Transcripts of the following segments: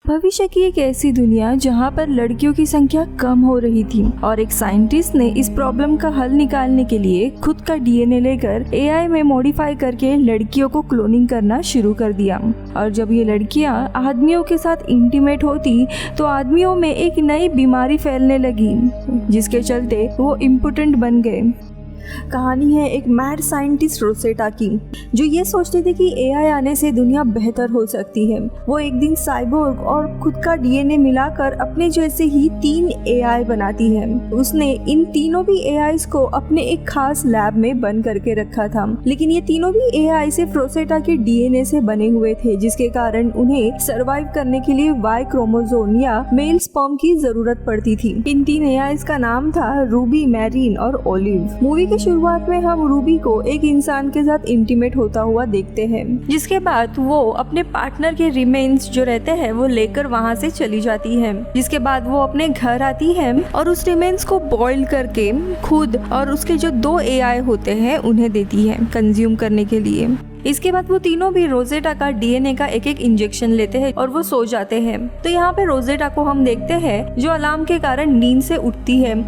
भविष्य की एक ऐसी दुनिया जहां पर लड़कियों की संख्या कम हो रही थी और एक साइंटिस्ट ने इस प्रॉब्लम का हल निकालने के लिए खुद का डीएनए लेकर एआई में मॉडिफाई करके लड़कियों को क्लोनिंग करना शुरू कर दिया। और जब ये लड़कियां आदमियों के साथ इंटीमेट होती तो आदमियों में एक नई बीमारी फैलने लगी, जिसके चलते वो इम्पोर्टेंट बन गए। कहानी है एक मैड साइंटिस्ट रोसेटा की, जो ये सोचते थे कि एआई आने से दुनिया बेहतर हो सकती है। वो एक दिन साइबोर्ग और खुद का डीएनए मिलाकर अपने जैसे ही 3 एआई बनाती है। उसने इन तीनों भी एआईज को अपने एक खास लैब में बंद करके रखा था, लेकिन ये तीनों भी एआई सिर्फ रोसेटा के डीएनए से बने हुए थे, जिसके कारण उन्हें सर्वाइव करने के लिए वाई क्रोमोसोम या मेल स्पर्म की जरूरत पड़ती थी। इन 3 एआईज का नाम था रूबी, मैरीन और ओलिव। मूवी के शुरुआत में हम रूबी को एक इंसान के साथ इंटीमेट होता हुआ देखते हैं, जिसके बाद वो अपने पार्टनर के रिमेन्स जो रहते हैं वो लेकर वहाँ से चली जाती है। जिसके बाद वो अपने घर आती है और उस रिमेन्स को बॉईल करके खुद और उसके जो 2 एआई होते हैं उन्हें देती है कंज्यूम करने के लिए। इसके बाद वो तीनों भी रोसेटा का डीएनए का एक एक इंजेक्शन लेते हैं और वो सो जाते हैं। तो यहाँ पे रोसेटा को हम देखते हैं जो अलार्म के कारण नींद से उठती है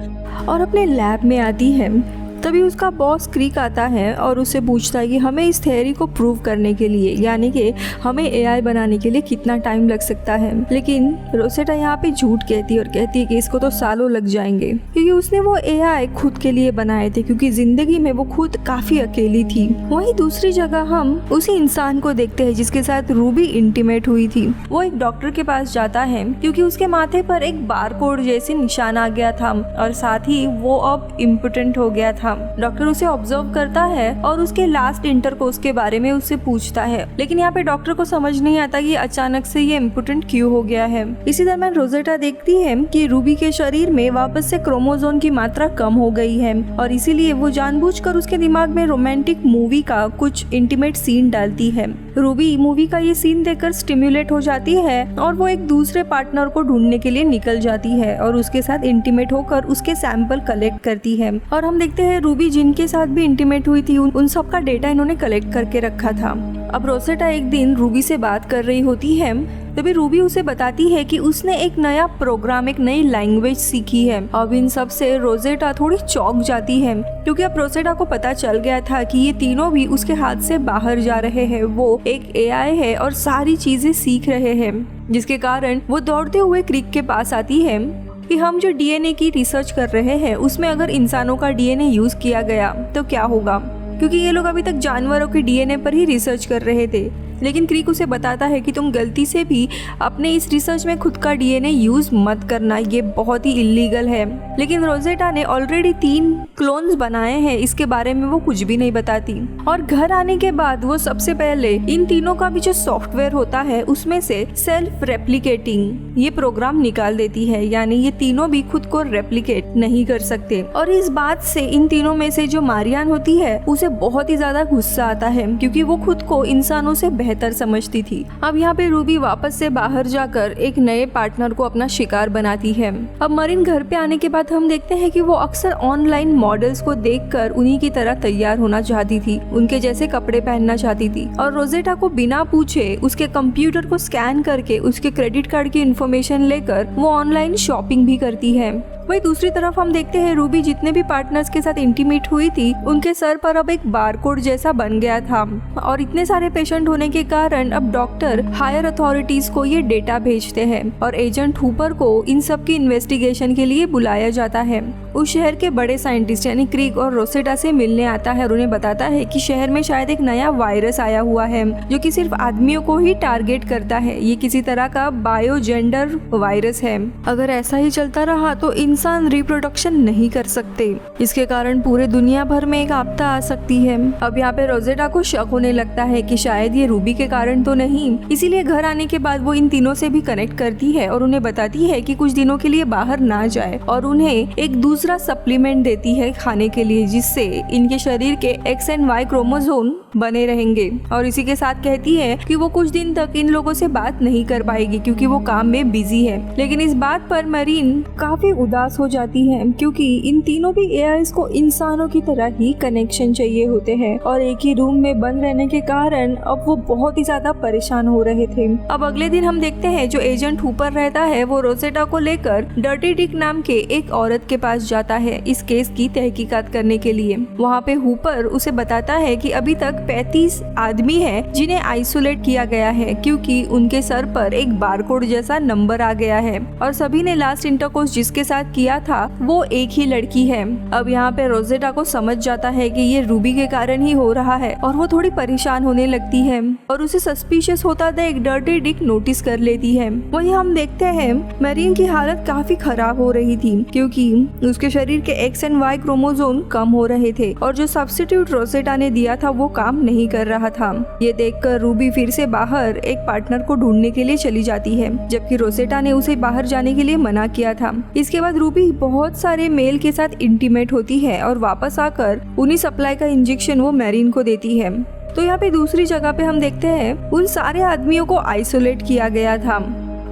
और अपने लैब में आती है। तभी उसका बॉस क्रिक आता है और उससे पूछता है कि हमें इस थ्योरी को प्रूव करने के लिए, यानी कि हमें एआई बनाने के लिए कितना टाइम लग सकता है। लेकिन रोसेटा यहाँ पे झूठ कहती है और कहती है कि इसको तो सालों लग जाएंगे, क्योंकि उसने वो एआई खुद के लिए बनाए थे, क्योंकि जिंदगी में वो खुद काफी अकेली थी। वहीं दूसरी जगह हम उसी इंसान को देखते हैं जिसके साथ रूबी इंटीमेट हुई थी। वो एक डॉक्टर के पास जाता है क्योंकि उसके माथे पर एक बारकोड जैसे निशान आ गया था और साथ ही वो अब इम्पोर्टेंट हो गया था। डॉक्टर उसे ऑब्जर्व करता है और उसके लास्ट इंटरकोर्स के बारे में उससे पूछता है, लेकिन यहाँ पे डॉक्टर को समझ नहीं आता कि अचानक से ये इम्पोर्टेंट क्यों हो गया है। इसी दरम्यान रोसेटा देखती है कि रूबी के शरीर में वापस से क्रोमोसोम की मात्रा कम हो गई है और इसीलिए वो जानबूझकर उसके दिमाग में रोमांटिक मूवी का कुछ इंटीमेट सीन डालती है। रूबी मूवी का ये सीन देखकर स्टिम्युलेट हो जाती है और वो एक दूसरे पार्टनर को ढूंढने के लिए निकल जाती है और उसके साथ इंटीमेट होकर उसके सैंपल कलेक्ट करती है। और हम देखते हैं रूबी जिनके साथ भी इंटीमेट हुई थी उन सब का डेटा इन्होंने कलेक्ट करके रखा था। अब रोसेटा एक दिन रूबी से बात कर रही होती है, तभी रूबी उसे बताती है कि उसने एक नया प्रोग्राम, एक नई लैंग्वेज सीखी है। अब इन सब से रोसेटा थोड़ी चौंक जाती है, क्योंकि अब रोसेटा को पता चल गया था कि ये तीनों भी उसके हाथ से बाहर जा रहे हैं। वो एक एआई है और सारी चीजें सीख रहे हैं, जिसके कारण वो दौड़ते हुए क्रिक के पास आती है कि हम जो डीएनए की रिसर्च कर रहे हैं उसमें अगर इंसानों का डीएनए यूज किया गया तो क्या होगा, क्योंकि ये लोग अभी तक जानवरों के डीएनए पर ही रिसर्च कर रहे थे। लेकिन क्रिक उसे बताता है कि तुम गलती से भी अपने इस रिसर्च में खुद का डीएनए यूज मत करना, ये बहुत ही इलीगल है। लेकिन रोसेटा ने ऑलरेडी 3 क्लोन्स बनाए हैं, इसके बारे में वो कुछ भी नहीं बताती। और घर आने के बाद वो सबसे पहले इन तीनों का भी जो सॉफ्टवेयर होता है उसमें से सेल्फ रेप्लिकेटिंग ये प्रोग्राम निकाल देती है, यानी ये तीनों भी खुद को रेप्लिकेट नहीं कर सकते। और इस बात से इन तीनों में से जो मारियान होती है उसे बहुत ही ज्यादा गुस्सा आता है, क्योंकि वो खुद को इंसानों से बेहतर समझती थी। अब यहाँ पे रूबी वापस से बाहर जाकर एक नए पार्टनर को अपना शिकार बनाती है। अब मरीन घर पे आने के बाद हम देखते हैं कि वो अक्सर ऑनलाइन मॉडल्स को देखकर उन्हीं की तरह तैयार होना चाहती थी, उनके जैसे कपड़े पहनना चाहती थी। और रोसेटा को बिना पूछे उसके कंप्यूटर को स्कैन करके उसके क्रेडिट कार्ड की इंफॉर्मेशन लेकर वो ऑनलाइन शॉपिंग भी करती है। वही दूसरी तरफ हम देखते हैं रूबी जितने भी पार्टनर्स के साथ इंटीमेट हुई थी उनके सर पर अब एक बारकोड जैसा बन गया था, और इतने सारे पेशेंट होने के कारण अब डॉक्टर हायर अथॉरिटीज को ये डेटा भेजते हैं और एजेंट हुपर को इन सब की इन्वेस्टिगेशन के लिए बुलाया जाता है। उस शहर के बड़े साइंटिस्ट यानी क्रिक और रोसेटा से मिलने आता है और उन्हें बताता है कि शहर में शायद एक नया वायरस आया हुआ है जो कि सिर्फ आदमियों को ही टारगेट करता है। ये किसी तरह का बायोजेंडर वायरस है। अगर ऐसा ही चलता रहा तो इंसान रिप्रोडक्शन नहीं कर सकते, इसके कारण पूरे दुनिया भर में एक आपदा आ सकती है। अब यहाँ पे रोसेटा को शक होने लगता है कि शायद ये रूबी के कारण तो नहीं, इसीलिए घर आने के बाद वो इन तीनों से भी कनेक्ट करती है और उन्हें बताती है कि कुछ दिनों के लिए बाहर ना जाए और उन्हें एक दूसरा सप्लीमेंट देती है खाने के लिए, जिससे इनके शरीर के X और Y क्रोमोसोम बने रहेंगे। और इसी के साथ कहती है कि वो कुछ दिन तक इन लोगों से बात नहीं कर पाएगी क्योंकि वो काम में बिजी है। लेकिन इस बात पर मरीन काफी उदास पास हो जाती है, क्योंकि इन तीनों भी एआईज को इंसानों की तरह ही कनेक्शन चाहिए होते हैं और एक ही रूम में बंद रहने के कारण अब वो बहुत ही ज्यादा परेशान हो रहे थे। अब अगले दिन हम देखते हैं जो एजेंट हुपर रहता है वो रोसेटा को लेकर डर्टी डिक नाम के एक औरत के पास जाता है इस केस की तहकीकात करने के लिए। वहाँ पे हुपर उसे बताता है कि अभी तक 35 आदमी हैं जिन्हें आइसोलेट किया गया है, क्योंकि उनके सर पर एक बारकोड जैसा नंबर आ गया है और सभी ने लास्ट इंटरकोर्स जिसके साथ किया था वो एक ही लड़की है। अब यहाँ पे रोसेटा को समझ जाता है कि ये रूबी के कारण ही हो रहा है और वो थोड़ी परेशान होने लगती है और उसे सस्पिशियस होता देख डर्टी डिक नोटिस कर लेती है। वहीं हम देखते हैं मैरीन की हालत काफी खराब हो रही थी, क्योंकि उसके शरीर के X और Y क्रोमोसोम कम हो रहे थे और जो सब्स्टिट्यूट रोसेटा ने दिया था वो काम नहीं कर रहा था। ये देखकर रूबी फिर से बाहर एक पार्टनर को ढूंढने के लिए चली जाती है, जबकि रोसेटा ने उसे बाहर जाने के लिए मना किया था। इसके बाद रूबी बहुत सारे मेल के साथ इंटीमेट होती है और वापस आकर उन्हीं सप्लाई का इंजेक्शन वो मैरीन को देती है। तो यहाँ पे दूसरी जगह पे हम देखते हैं उन सारे आदमियों को आइसोलेट किया गया था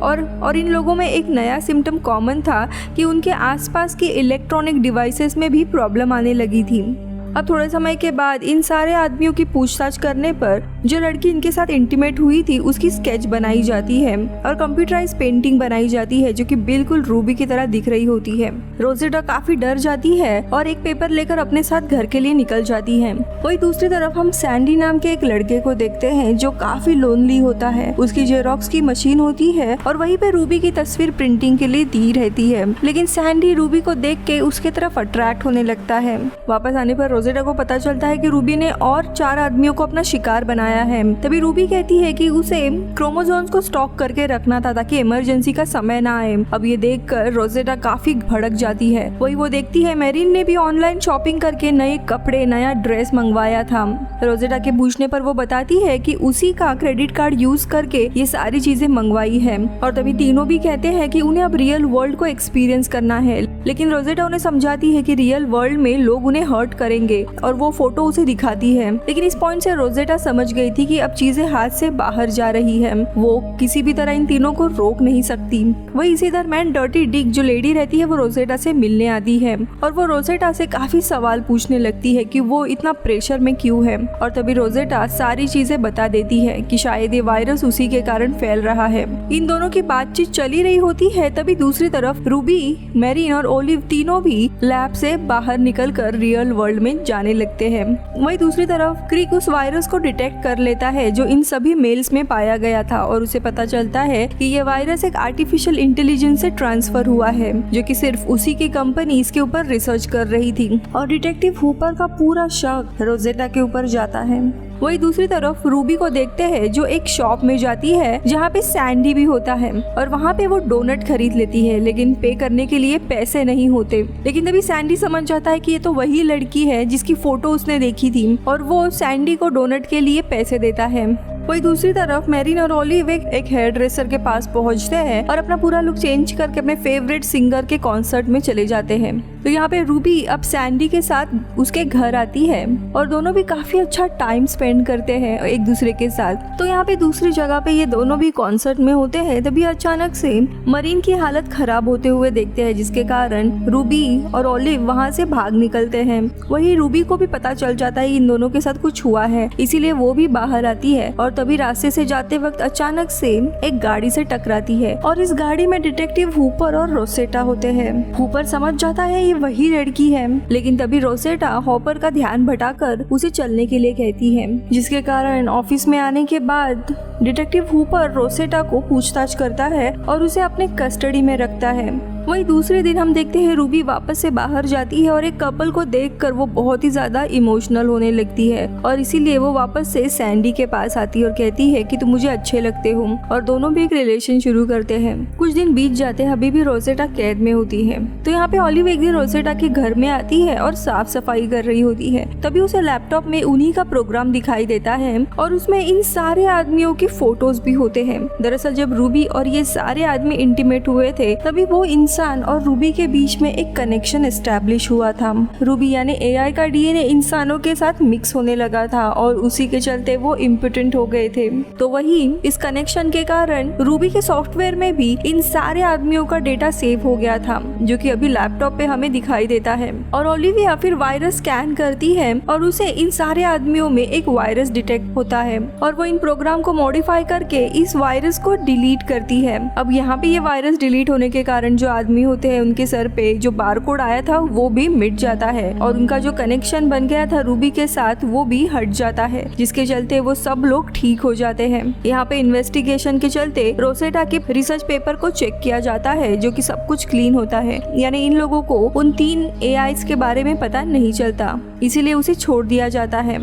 और इन लोगों में एक नया सिम्टम कॉमन था कि उनके आसपास के इलेक्ट्रॉनिक डिवाइसेस में भी प्रॉब्लम आने लगी थी। अब थोड़े समय के बाद इन सारे आदमियों की पूछताछ करने पर जो लड़की इनके साथ इंटीमेट हुई थी उसकी स्केच बनाई जाती है और कंप्यूटराइज पेंटिंग बनाई जाती है जो कि बिल्कुल रूबी की तरह दिख रही होती है। रोसेटा काफी डर जाती है और एक पेपर लेकर अपने साथ घर के लिए निकल जाती है। वही दूसरी तरफ हम सैंडी नाम के एक लड़के को देखते हैं जो काफी लोनली होता है। उसकी जेरोक्स की मशीन होती है और वहीं पे रूबी की तस्वीर प्रिंटिंग के लिए दी रहती है, लेकिन सैंडी रूबी को देख के उसके तरफ अट्रैक्ट होने लगता है। वापस आने पर रोसेटा को पता चलता है कि रूबी ने और 4 आदमियों को अपना शिकार बनाया है। तभी रूबी कहती है कि उसे क्रोमोसोम्स को स्टॉक करके रखना था ताकि इमरजेंसी का समय ना आए। अब ये देखकर रोसेटा काफी भड़क जाती है। वही वो देखती है मैरीन ने भी ऑनलाइन शॉपिंग करके नए कपड़े, नया ड्रेस मंगवाया था। रोसेटा के पूछने पर वो बताती है कि उसी का क्रेडिट कार्ड यूज करके ये सारी चीजें मंगवाई है। और तभी तीनों भी कहते हैं कि उन्हें अब रियल वर्ल्ड को एक्सपीरियंस करना है, लेकिन रोसेटा उन्हें समझाती है कि रियल वर्ल्ड में लोग उन्हें हर्ट करेंगे और वो फोटो उसे दिखाती है। लेकिन इस पॉइंट से रोसेटा समझ गई थी कि अब चीजें हाथ से बाहर जा रही है, वो किसी भी तरह इन तीनों को रोक नहीं सकती। वही इसी दरम्यान डर्टी डिक जो लेडी रहती है वो रोसेटा से मिलने आती है और वो रोसेटा से काफी सवाल पूछने लगती है कि वो इतना प्रेशर में क्यों है। और तभी रोसेटा सारी चीजें बता देती है कि शायद ये वायरस उसी के कारण फैल रहा है। इन दोनों की बातचीत चली रही होती है, तभी दूसरी तरफ रूबी, मैरीन और ओलिव तीनों भी लैब से बाहर निकल कर रियल वर्ल्ड में जाने लगते हैं। वही दूसरी तरफ क्रिक उस वायरस को डिटेक्ट कर लेता है जो इन सभी मेल्स में पाया गया था और उसे पता चलता है कि ये वायरस एक आर्टिफिशियल इंटेलिजेंस से ट्रांसफर हुआ है जो कि सिर्फ उसी की कंपनी इसके ऊपर रिसर्च कर रही थी। और डिटेक्टिव हुपर का पूरा शक रोसेटा के ऊपर जाता है। वही दूसरी तरफ रूबी को देखते हैं जो एक शॉप में जाती है जहाँ पे सैंडी भी होता है और वहाँ पे वो डोनट खरीद लेती है, लेकिन पे करने के लिए पैसे नहीं होते। लेकिन तभी सैंडी समझ जाता है कि ये तो वही लड़की है जिसकी फोटो उसने देखी थी और वो सैंडी को डोनट के लिए पैसे देता है। वही दूसरी तरफ मैरीन और ओलिव एक हेयर ड्रेसर के पास पहुंचते हैं और अपना पूरा लुक चेंज करके अपने फेवरेट सिंगर के कॉन्सर्ट में चले जाते हैं। तो यहाँ पे रूबी अब सैंडी के साथ उसके घर आती है और दोनों भी काफी अच्छा टाइम स्पेंड करते हैं एक दूसरे के साथ। तो यहाँ पे दूसरी जगह पे ये दोनों भी कॉन्सर्ट में होते हैं, तभी अचानक से मरीन की हालत खराब होते हुए देखते हैं, जिसके कारण रूबी और ओलिव वहाँ से भाग निकलते हैं। वही रूबी को भी पता चल जाता है इन दोनों के साथ कुछ हुआ है, इसीलिए वो भी बाहर आती है और तभी रास्ते से जाते वक्त अचानक से एक गाड़ी से टकराती है और इस गाड़ी में डिटेक्टिव हुपर और रोसेटा होते हैं। हुपर समझ जाता है ये वही लड़की है, लेकिन तभी रोसेटा हॉपर का ध्यान भटाकर उसे चलने के लिए कहती है, जिसके कारण ऑफिस में आने के बाद डिटेक्टिव हुपर रोसेटा को पूछताछ करता है और उसे अपने कस्टडी में रखता है। वही दूसरे दिन हम देखते हैं रूबी वापस से बाहर जाती है और एक कपल को देखकर वो बहुत ही ज्यादा इमोशनल होने लगती है और इसीलिए वो वापस से सैंडी के पास आती है और कहती है कि तुम मुझे अच्छे लगते हो और दोनों भी एक रिलेशन शुरू करते हैं। कुछ दिन बीत जाते हैं, अभी भी रोसेटा कैद में होती है। तो यहाँ पे ओलिव एक दिन रोसेटा के घर में आती है और साफ सफाई कर रही होती है, तभी उसे लैपटॉप में उन्हीं का प्रोग्राम दिखाई देता है और उसमें इन सारे आदमियों के फोटोज भी होते हैं। दरअसल जब रूबी और ये सारे आदमी इंटीमेट हुए थे तभी वो इंसान और रूबी के बीच में एक कनेक्शन एस्टैब्लिश हुआ था। रूबी यानी एआई का डीएनए इंसानों के साथ मिक्स होने लगा था और उसी के चलते वो इम्पोटेंट हो गए थे। तो वही इस कनेक्शन के कारण रूबी के सॉफ्टवेयर में भी इन सारे आदमियों का डेटा सेव हो गया था, जो कि अभी लैपटॉप पे हमें दिखाई देता है। और ओलिविया फिर वायरस स्कैन करती है और उसे इन सारे आदमियों में एक वायरस डिटेक्ट होता है और वो इन प्रोग्राम को मॉडिफाई करके इस वायरस को डिलीट करती है। अब यहाँ पे ये वायरस डिलीट होने के कारण जो आदमी होते हैं उनके सर पे जो बारकोड आया था वो भी मिट जाता है और उनका जो कनेक्शन बन गया था रूबी के साथ वो भी हट जाता है, जिसके चलते वो सब लोग ठीक हो जाते हैं। यहाँ पे इन्वेस्टिगेशन के चलते रोसेटा के रिसर्च पेपर को चेक किया जाता है, जो कि सब कुछ क्लीन होता है, यानी इन लोगों को उन 3 AIs के बारे में पता नहीं चलता, इसीलिए उसे छोड़ दिया जाता है।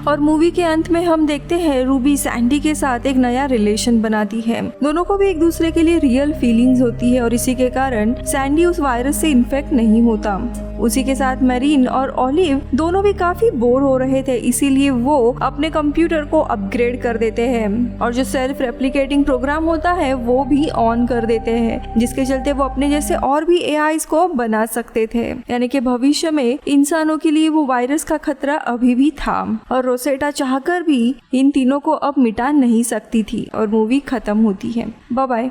और मूवी के अंत में हम देखते हैं रूबी सैंडी के साथ एक नया रिलेशन बनाती है। दोनों को भी एक दूसरे के लिए रियल फीलिंग्स होती है और इसी के कारण सैंडी उस वायरस से इन्फेक्ट नहीं होता। उसी के साथ मैरीन और ओलिव दोनों भी काफी बोर हो रहे थे, इसीलिए वो अपने कंप्यूटर को अपग्रेड कर देते हैं और जो सेल्फ रेप्लिकेटिंग प्रोग्राम होता है वो भी ऑन कर देते हैं, जिसके चलते वो अपने जैसे और भी AIs को बना सकते थे। यानी कि भविष्य में इंसानों के लिए वो वायरस का खतरा अभी भी था और रोसेटा चाहकर भी इन तीनों को अब मिटा नहीं सकती थी और मूवी खत्म होती है। Bye bye.